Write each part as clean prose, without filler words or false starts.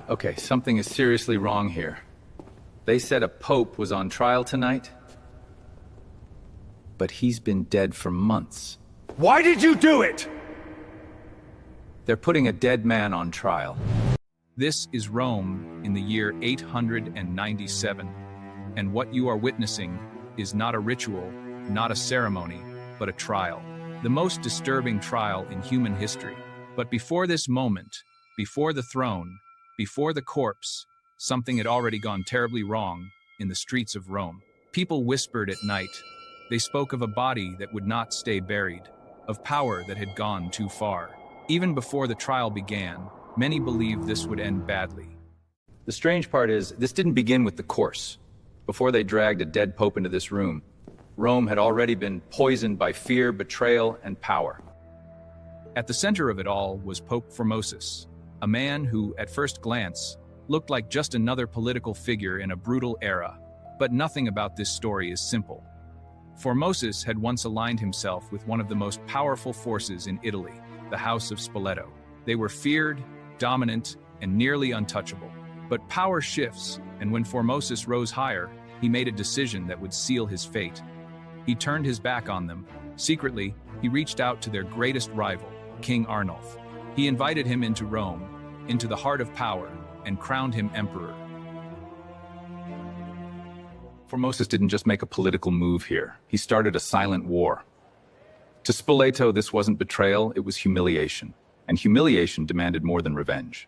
Okay, something is seriously wrong here. They said a pope was on trial tonight, but he's been dead for months. Why did you do it? They're putting a dead man on trial. This is Rome in the year 897, and what you are witnessing is not a ritual, not a ceremony, but a trial. The most disturbing trial in human history. But before this moment, before the throne, before the corpse, something had already gone terribly wrong in the streets of Rome. People whispered at night. They spoke of a body that would not stay buried, of power that had gone too far. Even before the trial began, many believed this would end badly. The strange part is, this didn't begin with the course. Before they dragged a dead pope into this room, Rome had already been poisoned by fear, betrayal, and power. At the center of it all was Pope Formosus, a man who, at first glance, looked like just another political figure in a brutal era. But nothing about this story is simple. Formosus had once aligned himself with one of the most powerful forces in Italy, the House of Spoleto. They were feared, dominant, and nearly untouchable. But power shifts, and when Formosus rose higher, he made a decision that would seal his fate. He turned his back on them. Secretly, he reached out to their greatest rival, King Arnulf. He invited him into Rome, into the heart of power, and crowned him emperor. Formosus didn't just make a political move here. He started a silent war. To Spoleto, this wasn't betrayal, it was humiliation. And humiliation demanded more than revenge.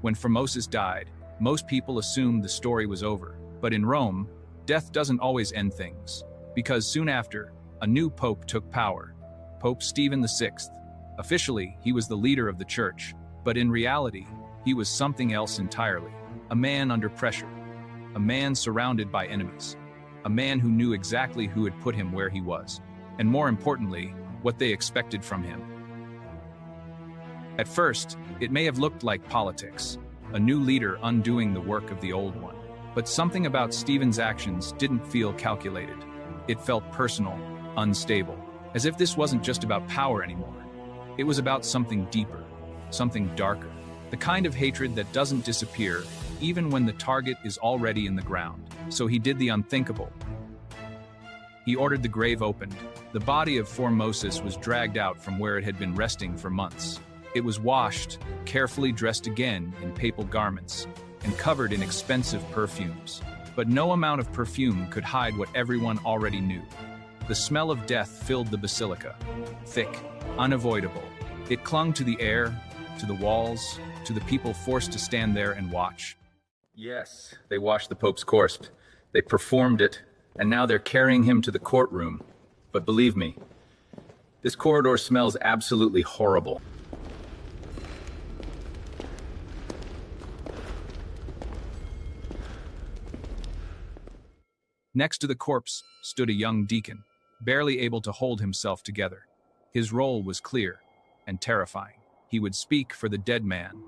When Formosus died, most people assumed the story was over. But in Rome, death doesn't always end things. Because soon after, a new pope took power, Pope Stephen VI. Officially, he was the leader of the church, but in reality, he was something else entirely. A man under pressure, a man surrounded by enemies, a man who knew exactly who had put him where he was, and more importantly, what they expected from him. At first, it may have looked like politics, a new leader undoing the work of the old one. But something about Stephen's actions didn't feel calculated. It felt personal, unstable, as if this wasn't just about power anymore. It was about something deeper, something darker, the kind of hatred that doesn't disappear even when the target is already in the ground. So he did the unthinkable. He ordered the grave opened. The body of Formosus was dragged out from where it had been resting for months. It was washed, carefully dressed again in papal garments, and covered in expensive perfumes. But no amount of perfume could hide what everyone already knew. The smell of death filled the basilica, thick, unavoidable. It clung to the air, to the walls, to the people forced to stand there and watch. Yes, they washed the Pope's corpse. They performed it, and now they're carrying him to the courtroom. But believe me, this corridor smells absolutely horrible. Next to the corpse stood a young deacon, barely able to hold himself together. His role was clear and terrifying. He would speak for the dead man,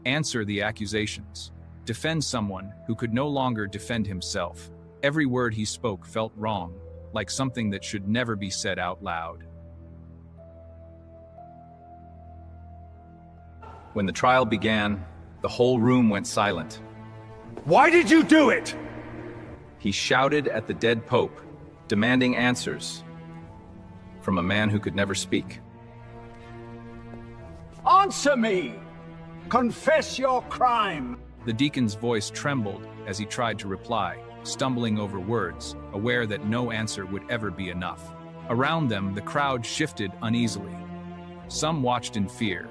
answer the accusations, defend someone who could no longer defend himself. Every word he spoke felt wrong, like something that should never be said out loud. When the trial began, the whole room went silent. Why did you do it? He shouted at the dead pope, demanding answers from a man who could never speak. Answer me! Confess your crime! The deacon's voice trembled as he tried to reply, stumbling over words, aware that no answer would ever be enough. Around them, the crowd shifted uneasily. Some watched in fear,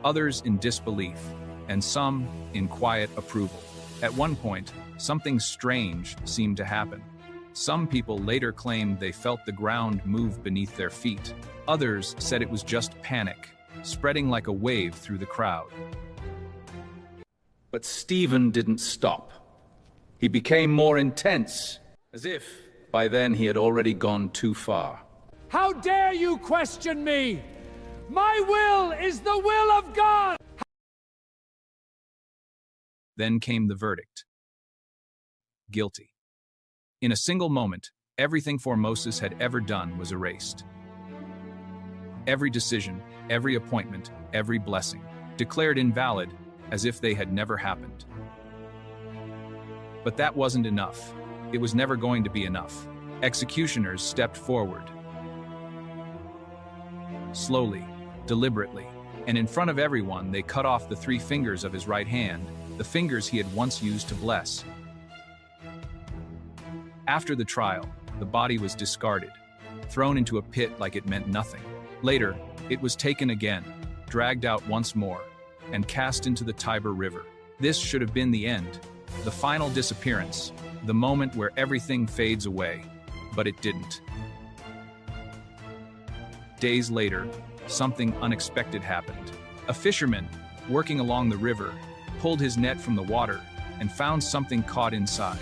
others in disbelief, and some in quiet approval. At one point, something strange seemed to happen. Some people later claimed they felt the ground move beneath their feet. Others said it was just panic, spreading like a wave through the crowd. But Stephen didn't stop. He became more intense, as if by then he had already gone too far. How dare you question me? My will is the will of God! Then came the verdict. Guilty. In a single moment, everything Formosus had ever done was erased. Every decision, every appointment, every blessing, declared invalid as if they had never happened. But that wasn't enough. It was never going to be enough. Executioners stepped forward. Slowly, deliberately, and in front of everyone, they cut off the 3 fingers of his right hand, the fingers he had once used to bless. After the trial, the body was discarded, thrown into a pit like it meant nothing. Later, it was taken again, dragged out once more, and cast into the Tiber River. This should have been the end, the final disappearance, the moment where everything fades away, but it didn't. Days later, something unexpected happened. A fisherman, working along the river, pulled his net from the water and found something caught inside.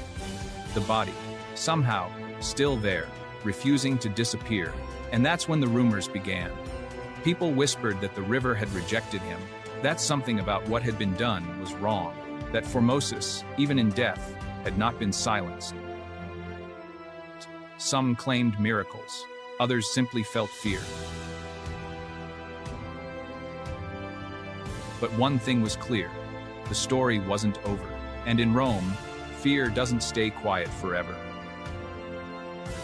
The body, somehow, still there, refusing to disappear. And that's when the rumors began. People whispered that the river had rejected him, that something about what had been done was wrong, that Formosus, even in death, had not been silenced. Some claimed miracles, others simply felt fear. But one thing was clear, the story wasn't over. And in Rome, fear doesn't stay quiet forever.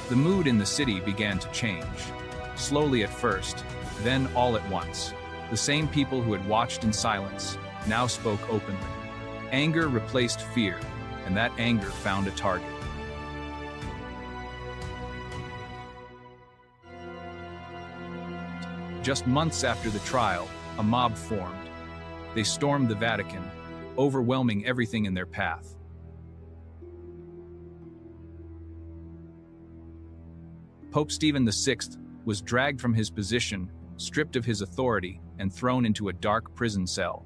The mood in the city began to change, slowly at first, then all at once. The same people who had watched in silence now spoke openly. Anger replaced fear, and that anger found a target. Just months after the trial, a mob formed. They stormed the Vatican, overwhelming everything in their path. Pope Stephen VI was dragged from his position, stripped of his authority, and thrown into a dark prison cell.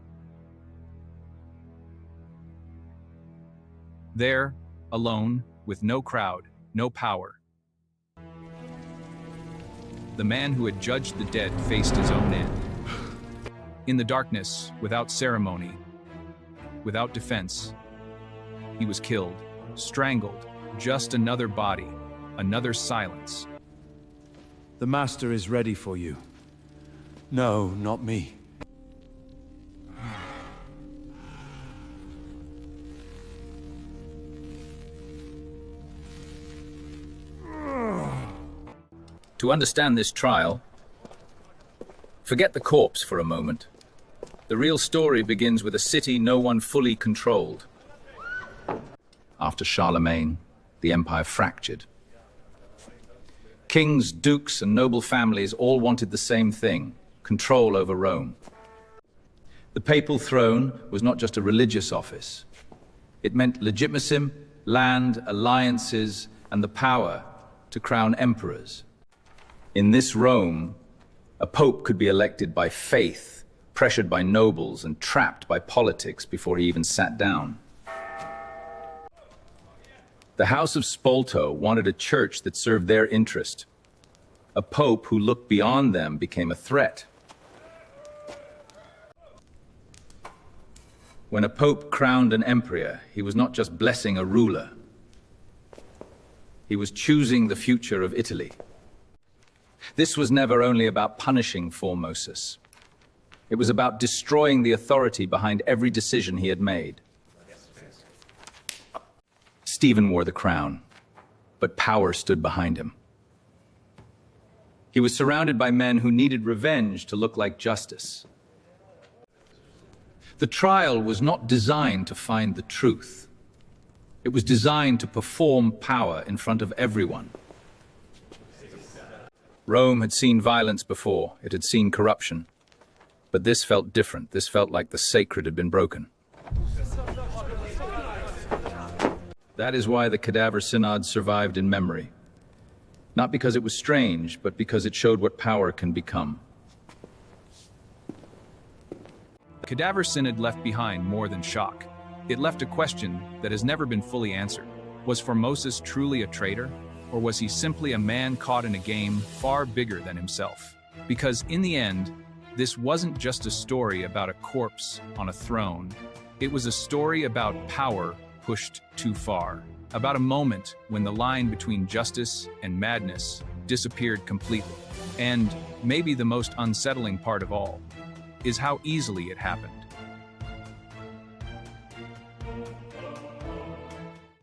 There, alone, with no crowd, no power, the man who had judged the dead faced his own end. In the darkness, without ceremony, without defense, he was killed, strangled, just another body, another silence. The Master is ready for you. No, not me. To understand this trial, forget the corpse for a moment. The real story begins with a city no one fully controlled. After Charlemagne, the empire fractured. Kings, dukes, and noble families all wanted the same thing: control over Rome. The papal throne was not just a religious office. It meant legitimacy, land, alliances, and the power to crown emperors. In this Rome, a pope could be elected by faith, pressured by nobles, and trapped by politics before he even sat down. The House of Spoleto wanted a church that served their interest. A pope who looked beyond them became a threat. When a pope crowned an emperor, he was not just blessing a ruler. He was choosing the future of Italy. This was never only about punishing Formosus. It was about destroying the authority behind every decision he had made. Stephen wore the crown, but power stood behind him. He was surrounded by men who needed revenge to look like justice. The trial was not designed to find the truth. It was designed to perform power in front of everyone. Rome had seen violence before, it had seen corruption. But this felt different. This felt like the sacred had been broken. That is why the Cadaver Synod survived in memory. Not because it was strange, but because it showed what power can become. Cadaver Synod left behind more than shock. It left a question that has never been fully answered. Was Formosus truly a traitor? Or was he simply a man caught in a game far bigger than himself? Because in the end, this wasn't just a story about a corpse on a throne. It was a story about power pushed too far. About a moment when the line between justice and madness disappeared completely. And maybe the most unsettling part of all is how easily it happened.